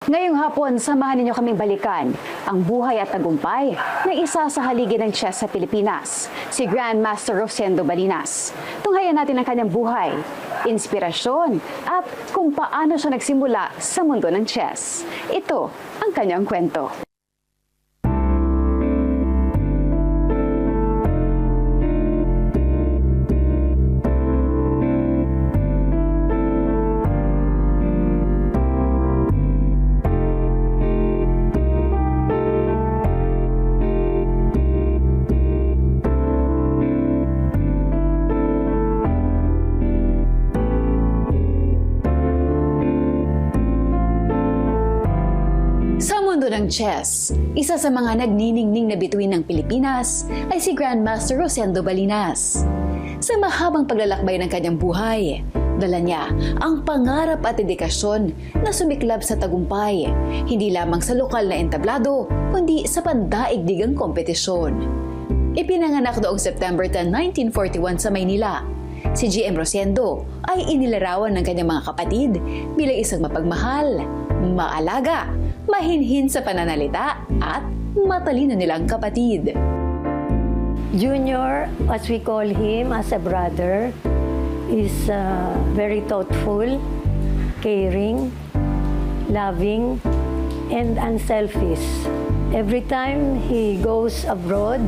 Ngayong hapon, samahan ninyo kaming balikan ang buhay at tagumpay ng isa sa haligi ng chess sa Pilipinas, si Grandmaster Rosendo Balinas. Tunghayan natin ang kanyang buhay, inspirasyon at kung paano siya nagsimula sa mundo ng chess. Ito ang kanyang kwento. Sa mundo ng chess, isa sa mga nagniningning na bituin ng Pilipinas ay si Grandmaster Rosendo Balinas. Sa mahabang paglalakbay ng kanyang buhay, dala niya ang pangarap at dedikasyon na sumiklab sa tagumpay, hindi lamang sa lokal na entablado, kundi sa pandaigdigang kompetisyon. Ipinanganak noong September 10, 1941 sa Maynila. Si GM Rosendo ay inilarawan ng kanyang mga kapatid bilang isang mapagmahal, maalaga, mahinhin sa pananalita at matalino nilang kapatid. Junior, as we call him, as a brother, is very thoughtful, caring, loving, and unselfish. Every time he goes abroad,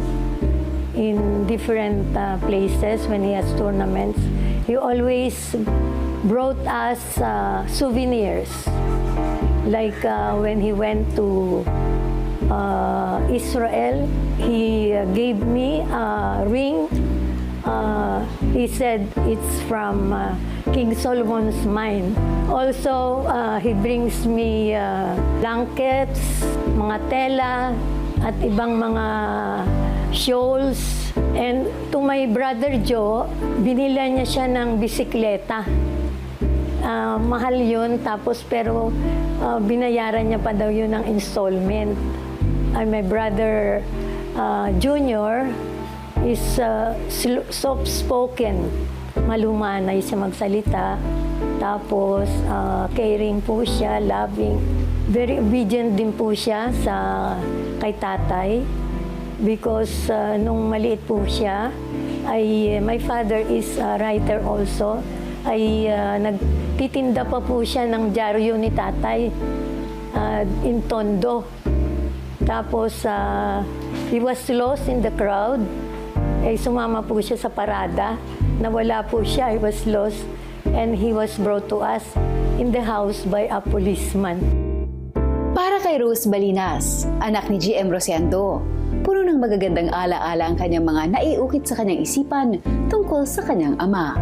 in different places when he has tournaments, he always brought us souvenirs. Like when he went to Israel, he gave me a ring. He said it's from King Solomon's mine. Also, he brings me blankets, mga tela, at ibang mga shawls. And to my brother Joe, binila niya siya ng bisikleta. Mahal yun, tapos pero binayaran niya pa daw yun ng installment. And my brother Junior is soft-spoken. Malumanay siya magsalita. Tapos caring po siya, loving. Very obedient din po siya kay tatay. Because nung maliit po siya, my father is a writer also, nagtitinda pa po siya ng dyaryo ni tatay in Tondo. Tapos he was lost in the crowd. Sumama po siya sa parada. Nawala po siya, he was lost. And he was brought to us in the house by a policeman. Para kay Rose Balinas, anak ni GM Rosendo, puno ng magagandang alaala ang kanyang mga naiukit sa kanyang isipan tungkol sa kanyang ama.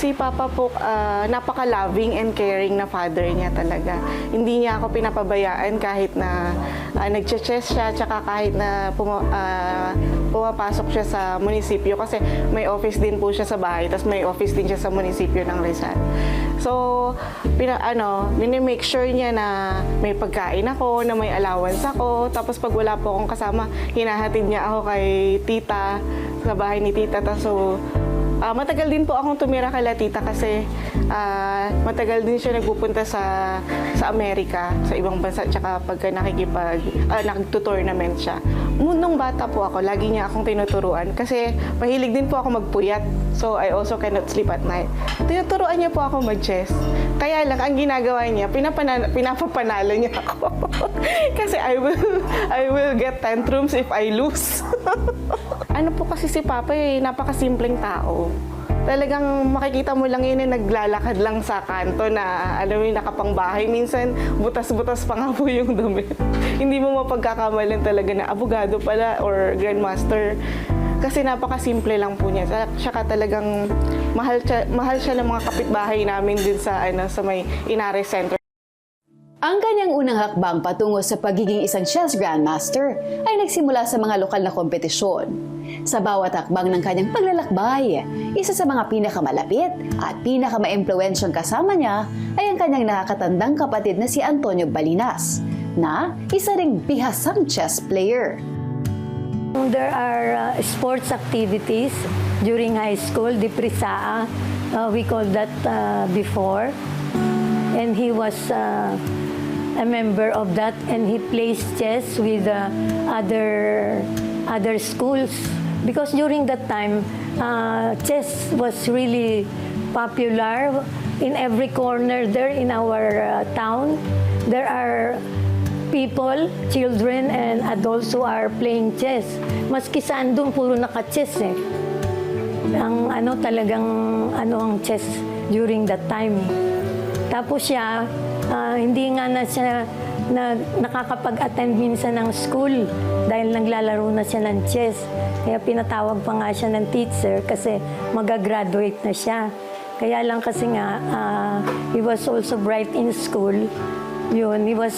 Si Papa po, napaka-loving and caring na father niya talaga. Hindi niya ako pinapabayaan kahit na nagche-chess siya, tsaka kahit na pumapasok siya sa munisipyo kasi may office din po siya sa bahay, tapos may office din siya sa munisipyo ng Rizal. So, minimake sure niya na may pagkain ako, na may allowance ako, tapos pag wala po akong kasama, hinahatid niya ako kay tita, sa bahay ni tita. Matagal din po akong tumira kay tita kasi matagal din siya nagpupunta sa Amerika, sa ibang bansa, tsaka pagka nagtutournament siya. Nung bata po ako, lagi niya akong tinuturuan kasi mahilig din po ako magpuyat. So, I also cannot sleep at night. Tinuturuan niya po ako mag-chess. Kaya lang, ang ginagawa niya, pinapapanalo niya ako. Kasi I will get tantrums if I lose. Ano po kasi si Papa napakasimpleng tao. Talagang makikita mo lang yun naglalakad lang sa kanto na alam mo nakapangbahay. Minsan butas-butas pa nga po yung dumi. Hindi mo mapagkakamalan talaga na abogado pala or grandmaster. Kasi napakasimple lang po niya. Tsaka talagang mahal siya ng mga kapitbahay namin din sa may Inares Center. Ang kanyang unang hakbang patungo sa pagiging isang chess grandmaster ay nagsimula sa mga lokal na kompetisyon. Sa bawat hakbang ng kanyang paglalakbay, isa sa mga pinakamalapit at pinakamaimpluwensyong kasama niya ay ang kanyang nakakatandang kapatid na si Antonio Balinas, na isa ring bihasang chess player. There are sports activities during high school, the Prisaa, we called that before. And he was a member of that, and he plays chess with other schools. Because during that time, chess was really popular in every corner there in our town. There are people, children, and adults who are playing chess. Maski saan doon, puro naka-chess eh. Ang ang chess during that time. Tapos siya, hindi nga na siya nakakapag-attend minsan ng school dahil naglalaro na siya ng chess. Kaya pinatawag pa nga siya ng teacher kasi mag-graduate na siya. Kaya lang kasi nga, he was also bright in school. Yun, he was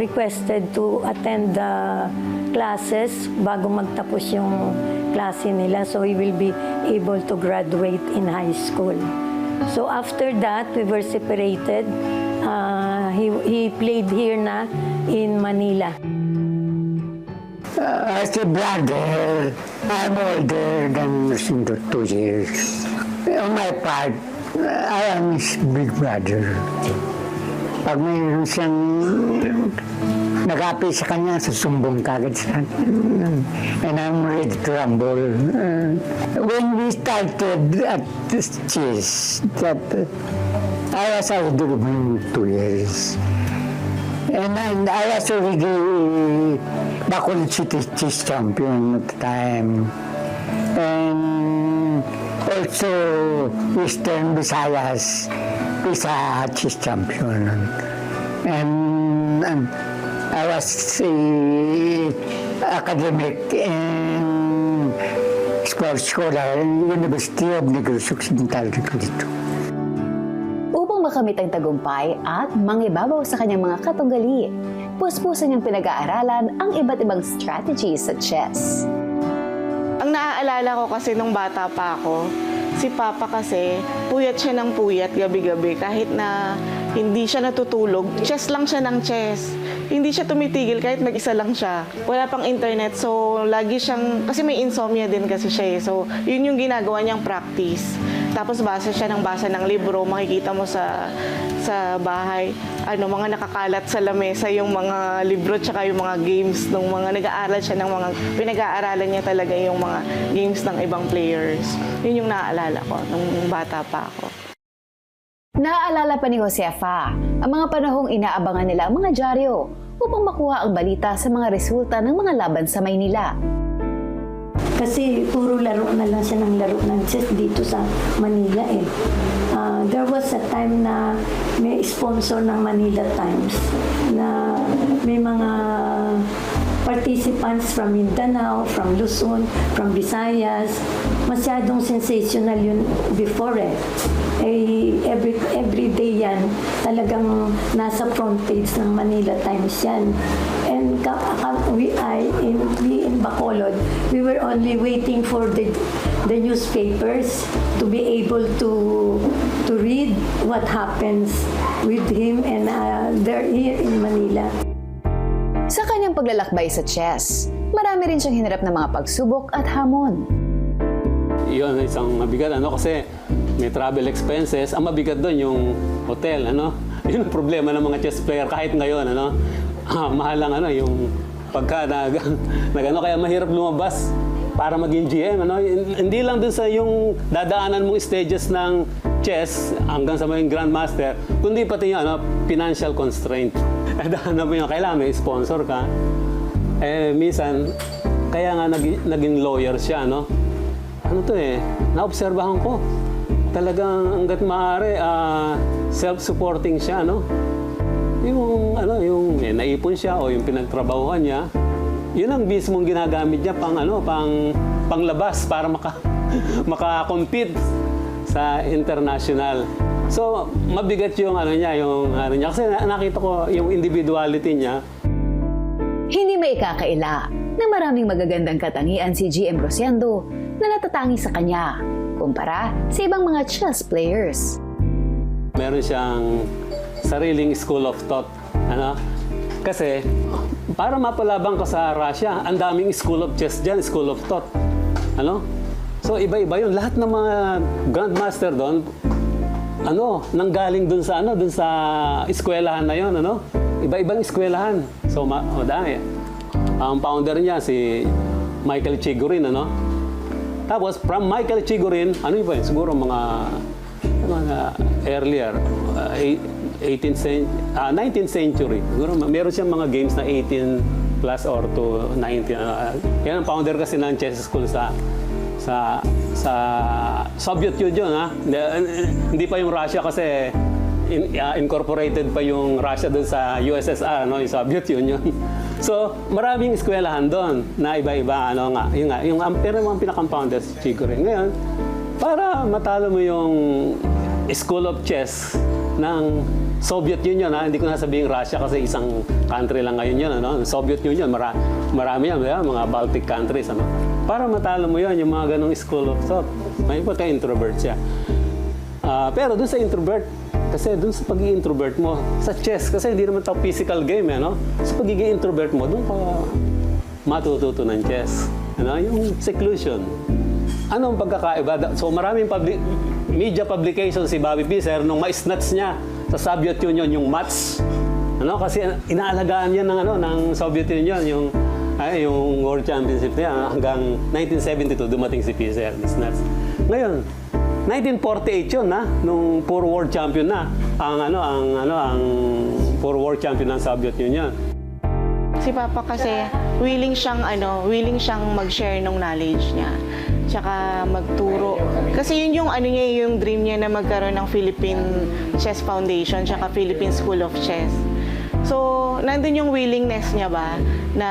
requested to attend the classes bago magtapos yung klase nila. So he will be able to graduate in high school. So after that, we were separated. He played here na in Manila. As a brother, I'm older than Lucindo 2 years. On my part, I am his big brother. Pag mayroon siyang nag-api sa kanya, susumbong kagad sa akin. And I'm ready to rumble. When we started at this chess, that I was older than 2 years. And I was already Bacolod City chess champion at the time. And also Eastern Visayas Pisa chess champion. And I was academic and sports scholar in University of Negros Occidental dito. Upang makamit ang tagumpay at mangibabaw sa kanyang mga katugali, puspusan niyang pinag-aaralan ang iba't ibang strategies sa chess. Ang naaalala ko kasi nung bata pa ako, si Papa kasi, puyat siya ng puyat gabi-gabi. Kahit na hindi siya natutulog, chess lang siya ng chess. Hindi siya tumitigil kahit mag-isa lang siya. Wala pang internet, so lagi siyang, kasi may insomnia din kasi siya eh. So yun yung ginagawa niyang practice. Tapos basa siya ng libro, makikita mo sa bahay, mga nakakalat sa lamesa yung mga libro tsaka yung mga games ng mga nag-aaral siya ng mga pinag-aaralan niya talaga yung mga games ng ibang players. Yun yung naaalala ko nung bata pa ako. Naaalala pa ni Josefa ang mga panahong inaabangan nila ang mga dyaryo upang makuha ang balita sa mga resulta ng mga laban sa Maynila. Kasi puro laro na lang siya ng laro ng chess dito sa Manila eh. There was a time na may sponsor ng Manila Times na may mga participants from Mindanao, from Luzon, from Visayas. Masyadong sensational yun before eh. Every day yan, talagang nasa front page ng Manila Times yan. And we in Bacolod, we were only waiting for the newspapers to be able to read what happens with him and they're here in Manila. Sa kanyang paglalakbay sa chess, marami rin siyang hinarap ng mga pagsubok at hamon. Yun, isang mabigat, kasi may travel expenses. Ang mabigat doon yung hotel, Yun ang problema ng mga chess player kahit ngayon, mahal lang, yung pagka kaya mahirap lumabas para maging GM, Hindi lang dun sa yung dadaanan mong stages ng chess hanggang sa maging grandmaster, kundi pati yung financial constraint. Dadaanan mo yung kailangan may sponsor ka. Minsan, kaya nga naging lawyer siya, naobserbahan ko. Talagang hanggat maaari, self-supporting siya, Yung naipon siya o yung pinagtrabahuhan niya, yun ang mismong ginagamit niya panglabas para maka-compete sa international. So, mabigat yung niya kasi nakita ko yung individuality niya. Hindi may ikakaila na maraming magagandang katangian si GM Rosendo na natatangi sa kanya kumpara sa ibang mga chess players. Meron siyang sariling school of thought. Kasi para mapalabang ka sa Russia, ang daming school of chess dyan, school of thought. So iba-iba yun. Lahat ng mga grandmaster doon, nanggaling dun sa eskwelahan na yon, iba-ibang eskwelahan. So, dami. Ang founder niya, si Michael Chigurin, Tapos, from Michael Chigurin, siguro mga earlier, 19th century. Siguro, meron siyang mga games na 18 plus or to 19. Yan ang founder kasi ng chess school sa Soviet Union, ha? Hindi pa yung Russia kasi incorporated pa yung Russia doon sa USSR, yung Soviet Union. So, maraming eskwelahan doon na iba-iba, yung pero mga pinaka-founder si Chigurin. Ngayon, para matalo mo yung School of Chess ng Soviet Union, hindi ko na sabihin Russia kasi isang country lang ngayon yun, Soviet Union, marami yan, mga Baltic countries, Para matalo mo yun, yung mga ganong School of Thought. May iba tayo introvert siya. Pero doon sa introvert, kasi doon sa pag-i-introvert mo, sa chess, kasi hindi naman ito physical game, Sa pagiging introvert mo, doon ka matututo ng chess. Yung seclusion. Ano ang pagkakaiba? So maraming media publications si Bobby Fischer nung ma-snatch niya sa Soviet Union yung mats. Kasi inaalagaan niya ng Soviet Union yung World Championship niya hanggang 1972 dumating si Fischer, snatch. Ngayon, 1948 yun, nung poor world champion na ang poor world champion ng Soviet Union. Si Papa kasi willing siyang mag-share ng knowledge niya. Tsaka magturo. Kasi yun yung yung dream niya na magkaroon ng Philippine Chess Foundation tsaka Philippine School of Chess. So, nandun yung willingness niya ba na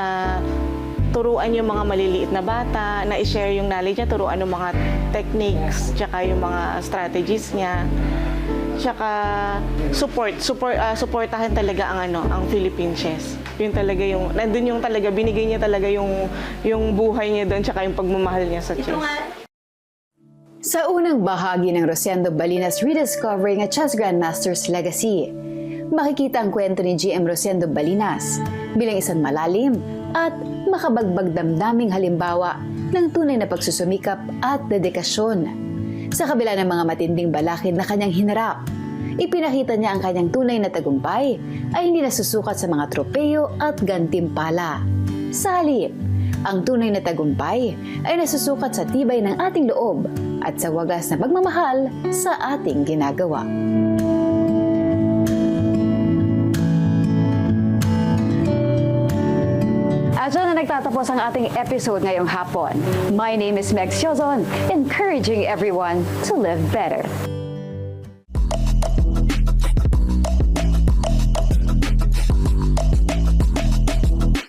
turuan yung mga maliliit na bata, na i-share yung knowledge niya, turuan yung mga techniques, tsaka yung mga strategies niya. Tsaka supportahan talaga ang Philippine chess. Yun talaga nandun yung talaga, binigay niya talaga yung buhay niya doon, tsaka yung pagmamahal niya sa chess. Sa unang bahagi ng Rosendo Balinas Rediscovering a Chess Grandmaster's Legacy, makikita ang kwento ni GM Rosendo Balinas bilang isang malalim at makabagbag damdaming halimbawa ng tunay na pagsusumikap at dedikasyon. Sa kabila ng mga matinding balakid na kanyang hinarap, ipinakita niya ang kanyang tunay na tagumpay ay hindi nasusukat sa mga tropeyo at gantimpala. Sa halip, ang tunay na tagumpay ay nasusukat sa tibay ng ating loob at sa wagas na pagmamahal sa ating ginagawa. At dyan na nagtatapos ang ating episode ngayong hapon. My name is Meg Siozon, encouraging everyone to live better.